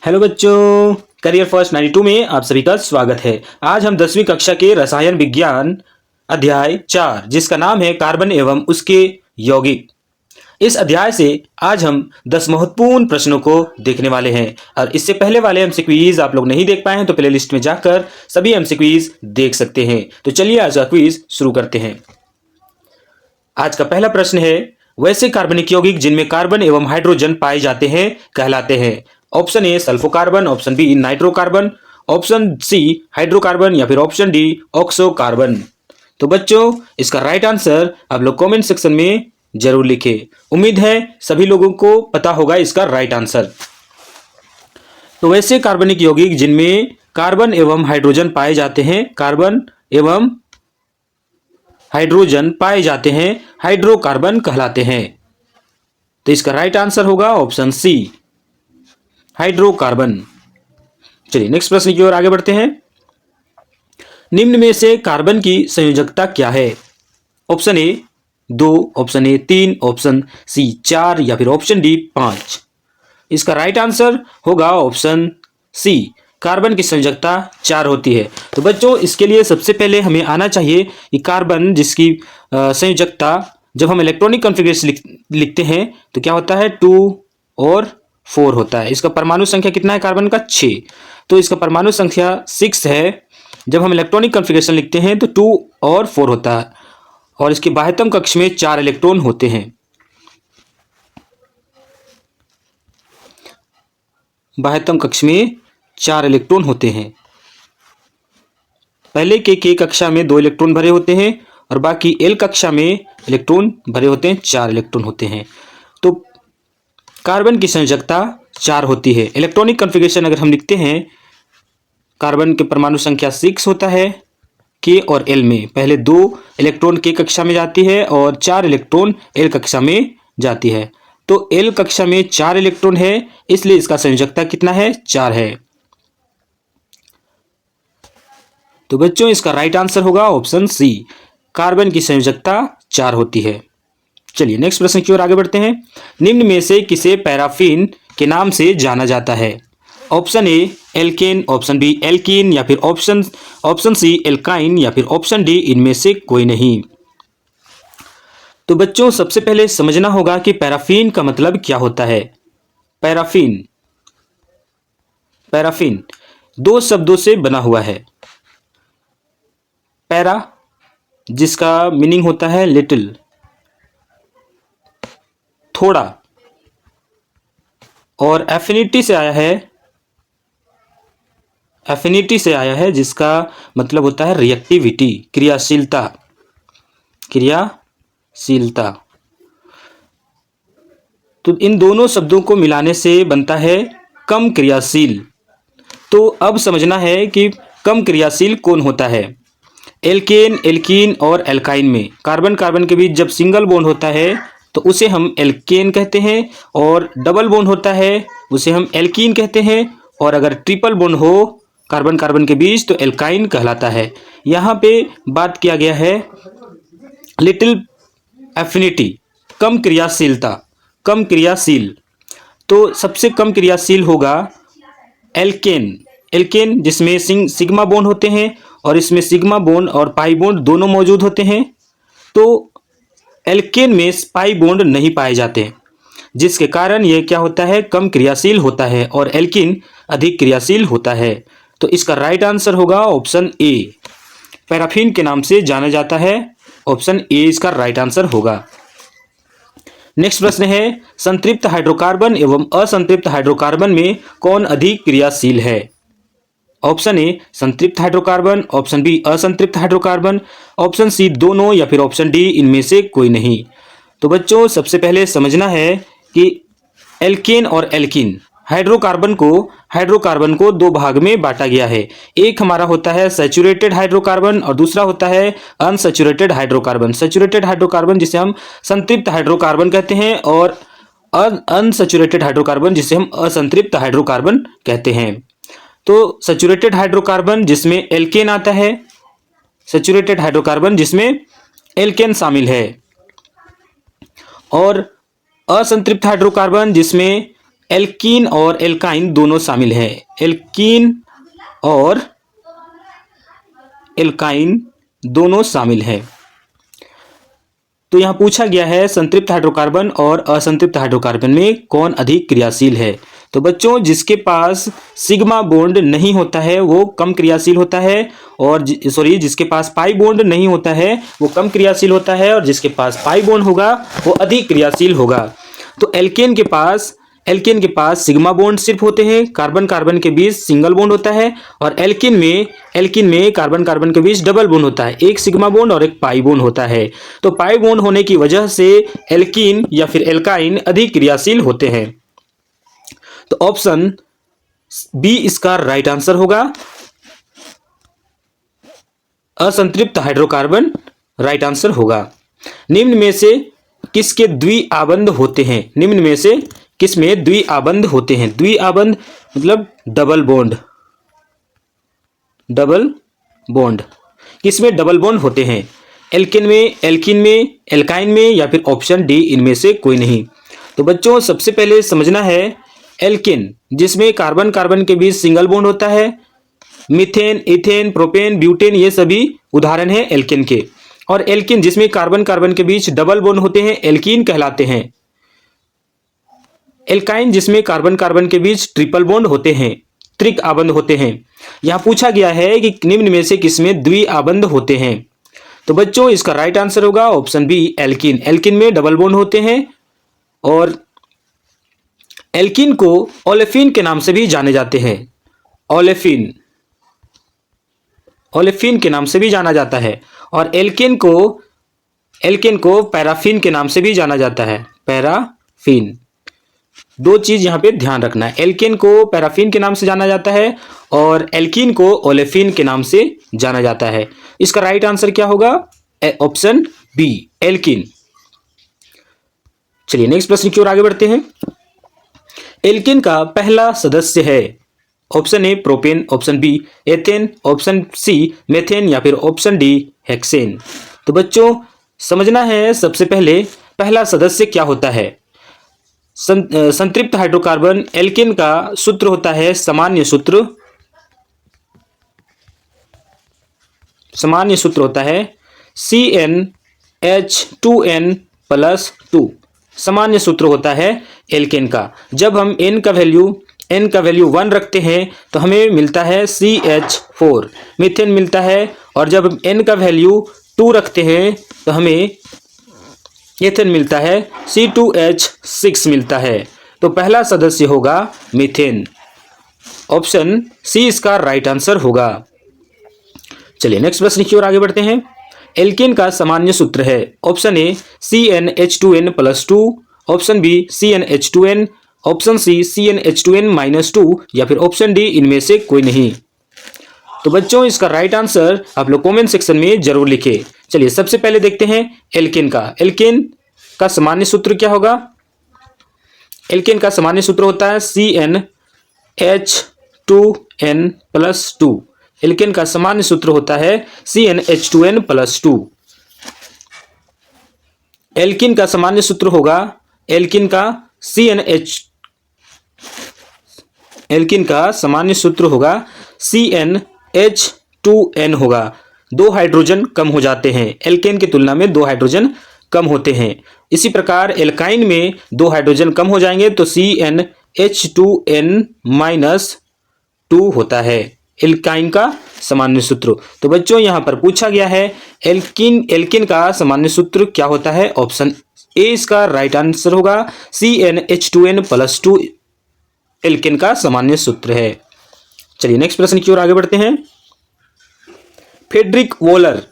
Hello बच्चों, career first 92 में आप सभी का स्वागत है। आज हम 10वीं कक्षा के रसायन विज्ञान अध्याय 4 जिसका नाम है कार्बन एवं उसके यौगिक। इस अध्याय से आज हम 10 महत्वपूर्ण प्रश्नों को देखने वाले हैं और इससे पहले वाले एमसीक्यूज आप लोग नहीं देख पाए हैं तो प्लेलिस्ट में जाकर सभी एमसीक्यूज देख सकते हैं। तो चलिए आज का क्विज शुरू करते हैं। आज का पहला प्रश्न है, वैसे कार्बनिक यौगिक जिनमें कार्बन एवं हाइड्रोजन पाए जाते हैं कहलाते हैं। Option A sulphocarbon, option B nitrocarbon, option C hydrocarbon या फिर ऑप्शन डी ऑक्सोकार्बन। तो बच्चों इसका राइट आंसर आप लोग कमेंट सेक्शन में जरूर लिखें। उम्मीद है सभी लोगों को पता होगा इसका राइट आंसर। तो वैसे कार्बनिक यौगिक जिनमें कार्बन एवं हाइड्रोजन पाए जाते हैं, कार्बन एवं हाइड्रोजन पाए जाते हैं, हाइड्रोकार्बन कहलाते हैं। तो इसका राइट आंसर होगा ऑप्शन सी हाइड्रोकार्बन। चलिए नेक्स्ट प्रश्न की ओर आगे बढ़ते हैं। निम्न में से कार्बन की संयोजकता क्या है? Option A 2, option A 3, option C 4 या फिर ऑप्शन डी 5। इसका राइट आंसर होगा ऑप्शन सी, कार्बन की संयोजकता 4 होती है। तो बच्चों इसके लिए सबसे पहले हमें आना चाहिए कि कार्बन जिसकी संयोजकता जब हम इलेक्ट्रॉनिक कॉन्फ़िगरेशन लिखते हैं तो क्या होता है 2 और 4 होता है। इसका परमाणु संख्या कितना है कार्बन का? 6। तो इसका परमाणु संख्या 6 है। जब हम इलेक्ट्रॉनिक कॉन्फ़िगरेशन लिखते हैं तो 2 और 4 होता है और इसके बाह्यतम कक्ष में 4 इलेक्ट्रॉन होते हैं। बाह्यतम कक्ष में 4 इलेक्ट्रॉन होते हैं। पहले के कक्षा में 2 इलेक्ट्रॉन भरे होते हैं और बाकी एल कक्षा में इलेक्ट्रॉन भरे होते हैं, 4 इलेक्ट्रॉन होते हैं। तो कार्बन की संयोजकता 4 होती है। इलेक्ट्रॉनिक कॉन्फ़िगरेशन अगर हम लिखते हैं, कार्बन के परमाणु संख्या 6 होता है के और एल में। पहले 2 इलेक्ट्रॉन के कक्षा में जाती है और 4 इलेक्ट्रॉन एल कक्षा में जाती है। तो एल कक्षा में 4 इलेक्ट्रॉन है, इसलिए इसका संयोजकता कितना है? 4 है। तो बच्चों इसका राइट आंसर होगा ऑप्शन सी, कार्बन की संयोजकता 4 होती है। चलिए नेक्स्ट प्रश्न की ओर आगे बढ़ते हैं। निम्न में से किसे पैराफिन के नाम से जाना जाता है? Option A alkane, option B alkene या फिर ऑप्शन सी एल्काइन या फिर ऑप्शन डी इनमें से कोई नहीं। तो बच्चों सबसे पहले समझना होगा कि पैराफिन का मतलब क्या होता है। पैराफिन 2 शब्दों से बना हुआ है। पैरा जिसका मीनिंग होता है लिटिल, थोड़ा, और एफिनिटी से आया है जिसका मतलब होता है रिएक्टिविटी, क्रियाशीलता। तो इन दोनों शब्दों को मिलाने से बनता है कम क्रियाशील। तो अब समझना है कि कम क्रियाशील कौन होता है। एल्केन, एल्कीन और एल्काइन में कार्बन कार्बन के बीच जब सिंगल बॉन्ड होता है तो उसे हम एल्केन कहते हैं और डबल बॉन्ड होता है उसे हम एल्कीन कहते हैं और अगर ट्रिपल बॉन्ड हो कार्बन कार्बन के बीच तो एल्काइन कहलाता है। यहाँ पे बात किया गया है लिटिल एफिनिटी, कम क्रियाशील। तो सबसे कम क्रियाशील होगा एल्केन जिसमें सिग्मा बॉन्ड होते हैं और इसमें सिग्मा बॉन्ड और पाई बॉन्ड दोनों मौजूद होते हैं। तो एल्केन में पाई बॉन्ड नहीं पाए जाते जिसके कारण ये क्या होता है, कम क्रियाशील होता है और एल्कीन अधिक क्रियाशील होता है। तो इसका राइट आंसर होगा ऑप्शन ए, पैराफिन के नाम से जाना जाता है। ऑप्शन ए इसका राइट आंसर होगा। नेक्स्ट प्रश्न है, संतृप्त हाइड्रोकार्बन एवं असंतृप्त हाइड्रोकार्बन में कौन अधिक क्रियाशील है? ऑप्शन ए संतृप्त हाइड्रोकार्बन, ऑप्शन बी असंतृप्त हाइड्रोकार्बन, ऑप्शन सी दोनों या फिर ऑप्शन डी इनमें से कोई नहीं। तो बच्चों सबसे पहले समझना है कि एल्केन और एल्कीन हाइड्रोकार्बन को 2 भाग में बांटा गया है। एक हमारा होता है सैचुरेटेड हाइड्रोकार्बन और दूसरा होता है अनसैचुरेटेड हाइड्रोकार्बन। सैचुरेटेड हाइड्रोकार्बन जिसे हम संतृप्त हाइड्रोकार्बन कहते हैं और अनसैचुरेटेड हाइड्रोकार्बन जिसे हम असंतृप्त हाइड्रोकार्बन कहते हैं। तो सैचुरेटेड हाइड्रोकार्बन जिसमें एल्केन आता है, सैचुरेटेड हाइड्रोकार्बन जिसमें एल्केन शामिल है, और असंतृप्त हाइड्रोकार्बन जिसमें एल्कीन और एल्काइन दोनों शामिल हैं। एल्कीन और एल्काइन दोनों शामिल हैं। तो यहाँ पूछा गया है संतृप्त हाइड्रोकार्बन और असंतृप्त हाइड्रोकार्बन में कौन अधिक क्रियाशील है। तो बच्चों जिसके पास सिग्मा बॉन्ड नहीं होता है वो कम क्रियाशील होता है, और जिसके पास पाई बॉन्ड नहीं होता है वो कम क्रियाशील होता है, और जिसके पास पाई बॉन्ड होगा वो अधिक क्रियाशील होगा। तो एल्केन के पास सिग्मा बॉन्ड सिर्फ होते हैं, कार्बन कार्बन के बीच सिंगल बॉन्ड होता है, और एल्किन में कार्बन कार्बन के बीच डबल बॉन्ड होता है, एक सिग्मा बॉन्ड और एक पाई बॉन्ड होता है। तो पाई बॉन्ड होने की वजह से एल्कीन या फिर एल्काइन अधिक क्रियाशील होते हैं। तो ऑप्शन बी इसका राइट आंसर होगा, असंतृप्त हाइड्रोकार्बन राइट आंसर होगा। निम्न में से किसके द्विआबंध होते हैं? निम्न में से किसमें द्विआबंध होते हैं? द्विआबंध मतलब डबल बॉन्ड किसमें डबल बॉन्ड होते हैं? एल्किन में, एल्काइन में, या फिर ऑप्शन डी इनमें से कोई नहीं। तो बच्चों सबसे पहले समझना है एल्किन जिसमें कार्बन कार्बन के बीच सिंगल बॉन्ड होता है, मीथेन, इथेन, प्रोपेन, ब्यूटेन ये सभी उदाहरण हैं एल्किन के। और एल्किन जिसमें कार्बन कार्बन के बीच डबल बॉन्ड होते हैं एल्कीन कहलाते हैं। एल्काइन जिसमें कार्बन कार्बन के बीच ट्रिपल बॉन्ड होते हैं, त्रिक आबंध होते हैं। यहां पूछा गया है कि निम्न में से किसमें द्विआबंध होते हैं। तो बच्चों इसका राइट आंसर होगा ऑप्शन बी एल्किन। एल्किन में डबल बॉन्ड होते हैं, और एल्किन को ओलेफिन के नाम से भी जाने जाते हैं। ओलेफिन के नाम से भी जाना जाता है, और एल्किन को पैराफिन के नाम से भी जाना जाता है। पैराफिन, दो चीज यहां पे ध्यान रखना है, एल्किन को पैराफिन के नाम से जाना जाता है और एल्किन को ओलेफिन के नाम से जाना जाता है। इसका राइट आंसर क्या होगा? Option B alkene. चलिए नेक्स्ट प्रश्न की ओर आगे बढ़ते हैं। एल्किन का पहला सदस्य है, option A propane, option B ethane, option C methane, या फिर ऑप्शन डी हेक्सेन। तो बच्चों समझना है सबसे पहले पहला सदस्य क्या होता है। संतृप्त हाइड्रोकार्बन एल्किन का सूत्र होता है सामान्य सूत्र होता है CnH2n+2। सामान्य सूत्र होता है एल्केन का। जब हम n का वैल्यू 1 रखते हैं तो हमें मिलता है CH4 मीथेन मिलता है, और जब हम n का वैल्यू 2 रखते हैं तो हमें एथेन मिलता है, C2H6 मिलता है। तो पहला सदस्य होगा मीथेन। ऑप्शन सी इसका राइट आंसर होगा। चलिए नेक्स्ट प्रश्न की ओर आगे बढ़ते हैं। एल्केन का सामान्य सूत्र है, option A CnH2n+2, option B CnH2n, option C CnH2n-2, या फिर ऑप्शन डी इनमें से कोई नहीं। तो बच्चों इसका राइट आंसर आप लोग कमेंट सेक्शन में जरूर लिखें। चलिए सबसे पहले देखते हैं एल्केन का सामान्य सूत्र क्या होगा। एल्केन का सामान्य सूत्र होता है CnH2n+2। एल्केन का सामान्य सूत्र होता है CnH2n+2। एल्किन का सामान्य सूत्र होगा, एल्किन का सामान्य सूत्र होगा CnH2n होगा। 2 हाइड्रोजन कम हो जाते हैं, एल्केन की तुलना में 2 हाइड्रोजन कम होते हैं। इसी प्रकार एल्काइन में 2 हाइड्रोजन कम हो जाएंगे तो CnH2n-2 होता है एल्काइन का सामान्य सूत्र। तो बच्चों यहां पर पूछा गया है एल्किन का सामान्य सूत्र क्या होता है। ऑप्शन ए इसका राइट आंसर होगा, CnH2n+2 एल्किन का सामान्य सूत्र है। चलिए नेक्स्ट प्रश्न की ओर आगे बढ़ते हैं। फ्रेडरिक वोलर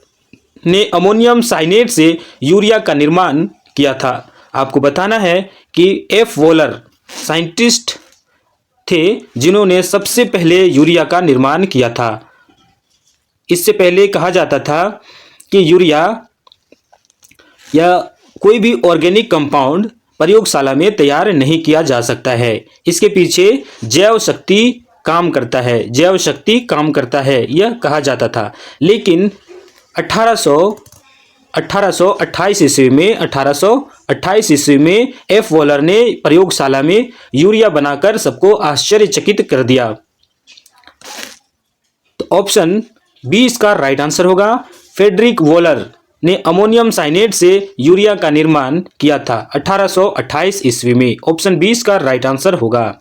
ने अमोनियम साइनेट से यूरिया का निर्माण किया था। आपको बताना है कि एफ वोलर साइंटिस्ट थे जिन्होंने सबसे पहले यूरिया का निर्माण किया था। इससे पहले कहा जाता था कि यूरिया या कोई भी ऑर्गेनिक कंपाउंड प्रयोगशाला में तैयार नहीं किया जा सकता है, इसके पीछे जैव शक्ति काम करता है, यह कहा जाता था। लेकिन 1828 ईस्वी में 1828 ईस्वी में एफ वॉलर ने प्रयोगशाला में यूरिया बनाकर सबको आश्चर्यचकित कर दिया। तो ऑप्शन बी इसका राइट आंसर होगा। फ्रेडरिक वॉलर ने अमोनियम साइनेट से यूरिया का निर्माण किया था 1828 ईस्वी में। ऑप्शन बी इसका राइट आंसर होगा।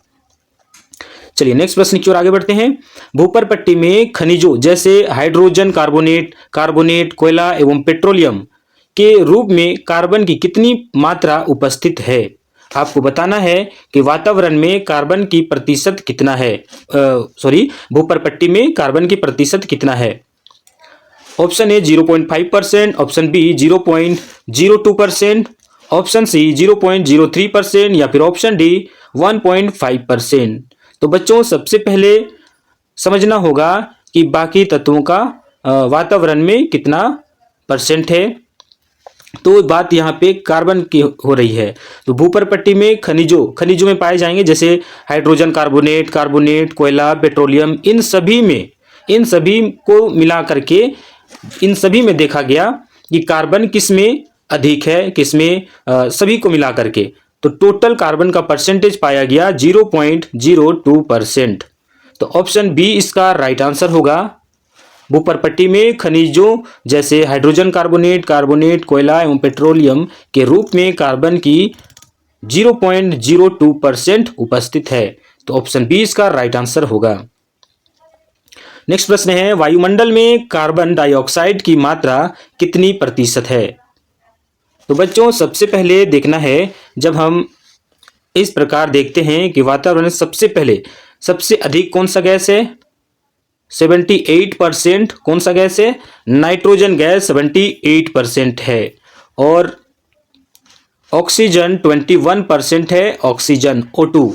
चलिए नेक्स्ट प्रश्न की ओर आगे बढ़ते हैं। भूपर पट्टी में खनिजों जैसे हाइड्रोजन कार्बोनेट, कोयला एवं पेट्रोलियम के रूप में कार्बन की कितनी मात्रा उपस्थित है? आपको बताना है कि वातावरण में कार्बन की प्रतिशत कितना है, भूपर पट्टी में कार्बन की प्रतिशत कितना है? Option A 0.5%, option B 0.02%, option C 0.03% या फिर ऑप्शन डी 1.5%। तो बच्चों सबसे पहले समझना होगा कि बाकी तत्वों का वातावरण में कितना परसेंट है। तो बात यहाँ पे कार्बन की हो रही है। तो भूपर पट्टी में खनिजों में पाए जाएंगे जैसे हाइड्रोजन कार्बोनेट, कोयला, पेट्रोलियम, इन सभी को मिला करके इन सभी में देखा गया कि कार्बन किस में अधिक है, किस में सभी को मिला करके। तो टोटल कार्बन का परसेंटेज पाया गया 0.02%। तो ऑप्शन बी इसका राइट आंसर होगा। भूपर पट्टी में खनिजों जैसे हाइड्रोजन कार्बोनेट, कोयला एवं पेट्रोलियम के रूप में कार्बन की 0.02% उपस्थित है। तो ऑप्शन बी इसका राइट आंसर होगा। नेक्स्ट प्रश्न है, वायुमंडल में कार्बन डाइऑक्साइड की मात्रा कितनी प्रतिशत है? तो बच्चों सबसे पहले देखना है, जब हम इस प्रकार देखते हैं कि वातावरण में सबसे अधिक कौन सा गैस है? 78%। कौन सा गैस है? नाइट्रोजन गैस 78% है। और ऑक्सीजन 21% है, ऑक्सीजन O2।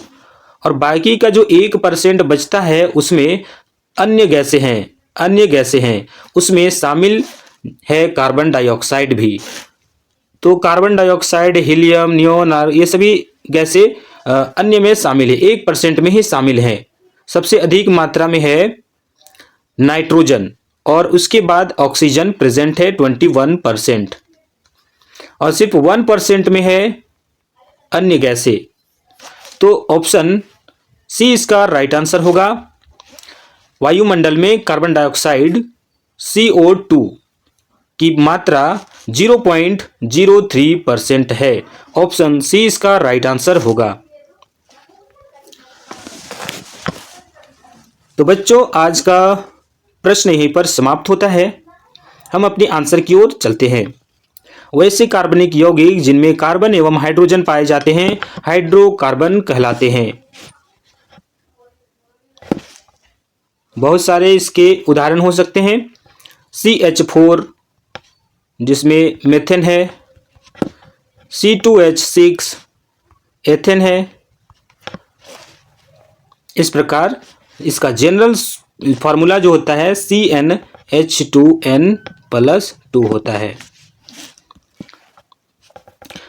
और बाकी का जो 1% बचता है उसमें अन्य गैसें हैं, उसमें शामिल है कार्बन डाइऑक्साइड भी। तो कार्बन डाइऑक्साइड, हीलियम, नियोन, ये सभी गैसें अन्य में शामिल है, 1% में ही शामिल है। सबसे अधिक मात्रा में है नाइट्रोजन और उसके बाद ऑक्सीजन प्रेजेंट है 21% और सिर्फ 1% में है अन्य गैसें। तो ऑप्शन सी इसका राइट आंसर होगा। वायुमंडल में कार्बन डाइऑक्साइड CO2 की मात्रा 0.03% है। ऑप्शन सी इसका राइट आंसर होगा। तो बच्चों आज का प्रश्न यहीं पर समाप्त होता है। हम अपने आंसर की ओर चलते हैं। वैसे कार्बनिक यौगिक जिनमें कार्बन एवं हाइड्रोजन पाए जाते हैं हाइड्रोकार्बन कहलाते हैं। बहुत सारे इसके उदाहरण हो सकते हैं। CH4 जिसमें मेथेन है, C2H6 एथेन है। इस प्रकार इसका जनरल फार्मूला जो होता है CnH2n+2 होता है।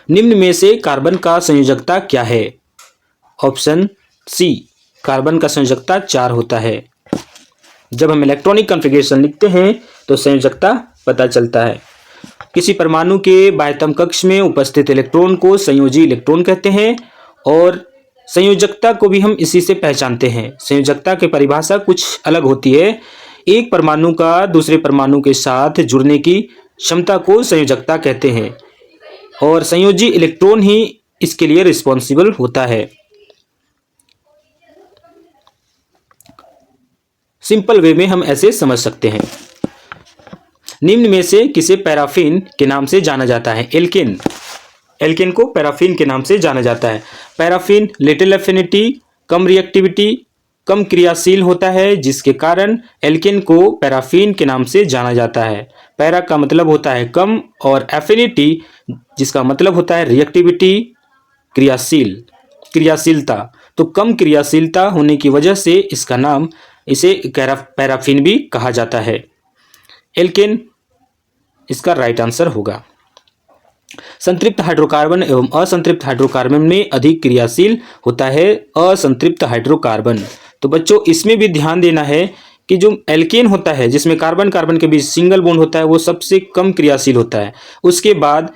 निम्न में से कार्बन का संयोजकता क्या है? ऑप्शन सी कार्बन का संयोजकता 4 होता है। जब हम इलेक्ट्रॉनिक कॉन्फ़िगरेशन लिखते हैं तो संयोजकता पता चलता है। किसी परमाणु के बाह्यतम कक्ष में उपस्थित इलेक्ट्रॉन को संयोजी इलेक्ट्रॉन कहते हैं और संयोजकता को भी हम इसी से पहचानते हैं। संयोजकता की परिभाषा कुछ अलग होती है। एक परमाणु का दूसरे परमाणु के साथ जुड़ने की क्षमता को संयोजकता कहते हैं और संयोजी इलेक्ट्रॉन ही इसके लिए रिस्पॉन्सिबल होता है। सिंपल वे में हम ऐसे समझ सकते हैं। निम्न में से किसे पैराफिन के नाम से जाना जाता है? एल्केन को पैराफिन के नाम से जाना जाता है। पैराफिन लिटिल एफिनिटी, कम रिएक्टिविटी, कम क्रियाशील होता है, जिसके कारण एल्केन को पैराफिन के नाम से जाना जाता है। पैरा का मतलब होता है कम और एफिनिटी जिसका मतलब होता है रिएक्टिविटी, क्रियाशीलता। तो कम क्रियाशीलता होने की वजह से इसका नाम इसे पैराफिन भी कहा जाता है। एल्केन इसका राइट आंसर होगा। संतृप्त हाइड्रोकार्बन एवं असंतृप्त हाइड्रोकार्बन में अधिक क्रियाशील होता है असंतृप्त हाइड्रोकार्बन। तो बच्चों इसमें भी ध्यान देना है कि जो एल्केन होता है जिसमें कार्बन कार्बन के बीच सिंगल बॉन्ड होता है वो सबसे कम क्रियाशील होता है। उसके बाद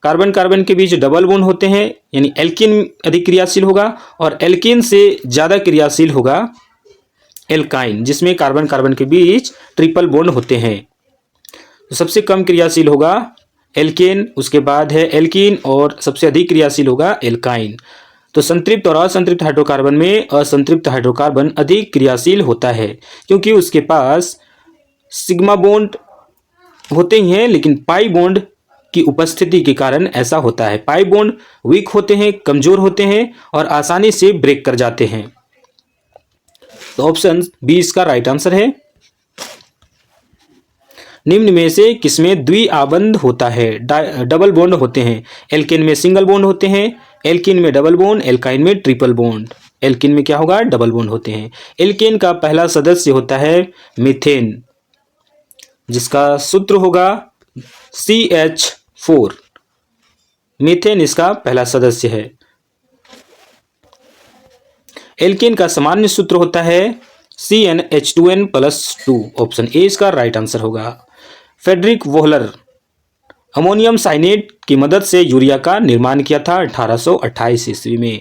कार्बन कार्बन के बीच डबल बॉन्ड होते हैं, यानी एल्कीन अधिक क्रियाशील होगा, और एल्कीन से ज़्यादा क्रियाशील होगा एल्काइन, जिसमें कार्बन कार्बन के बीच ट्रिपल बॉन्ड होते हैं। तो सबसे कम क्रियाशील होगा एल्केन, उसके बाद है एल्कीन, और सबसे अधिक क्रियाशील होगा एल्काइन। तो संतृप्त और असंतृप्त हाइड्रोकार्बन में असंतृप्त हाइड्रोकार्बन अधिक क्रियाशील होता है, क्योंकि उसके पास सिग्मा बॉन्ड होते ही हैं, लेकिन पाई बॉन्ड की उपस्थिति के कारण ऐसा होता है। पाई बॉन्ड वीक होते हैं, कमजोर होते हैं और आसानी से ब्रेक कर जाते हैं। तो ऑप्शन बी इसका राइट आंसर है। निम्न में से किसमें द्विआबंध होता है? डबल बॉन्ड होते हैं। एल्केन में सिंगल बॉन्ड होते हैं, एल्कीन में डबल बॉन्ड, एल्काइन में ट्रिपल बॉन्ड। एल्कीन में क्या होगा? डबल बॉन्ड होते हैं। एल्केन का पहला सदस्य होता है मीथेन, जिसका सूत्र होगा CH4। मीथेन इसका पहला सदस्य है। एल्केन का सामान्य सूत्र होता है CnH2n+2। ऑप्शन ए इसका राइट आंसर होगा। फ्रेडरिक वोहलर अमोनियम साइनेट की मदद से यूरिया का निर्माण किया था 1828 ईस्वी में।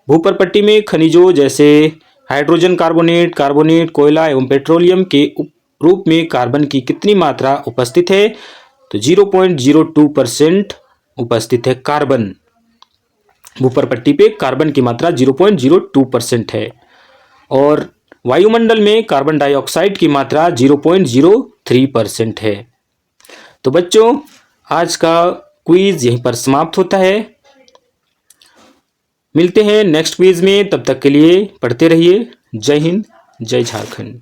भूपर्पट्टी में खनिजों जैसे हाइड्रोजन कार्बोनेट, कोयला एवं पेट्रोलियम के रूप में कार्बन की कितनी मात्रा उपस्थित है? तो 0.02% उपस्थित है कार्बन। भूपर्पट्टी पे कार्बन की मात्रा 0.02% है, और वायुमंडल में कार्बन डाइऑक्साइड की मात्रा 0.03% है। तो बच्चों, आज का क्विज यहीं पर समाप्त होता है। मिलते हैं नेक्स्ट क्विज में, तब तक के लिए पढ़ते रहिए। जय हिंद, जय झारखंड।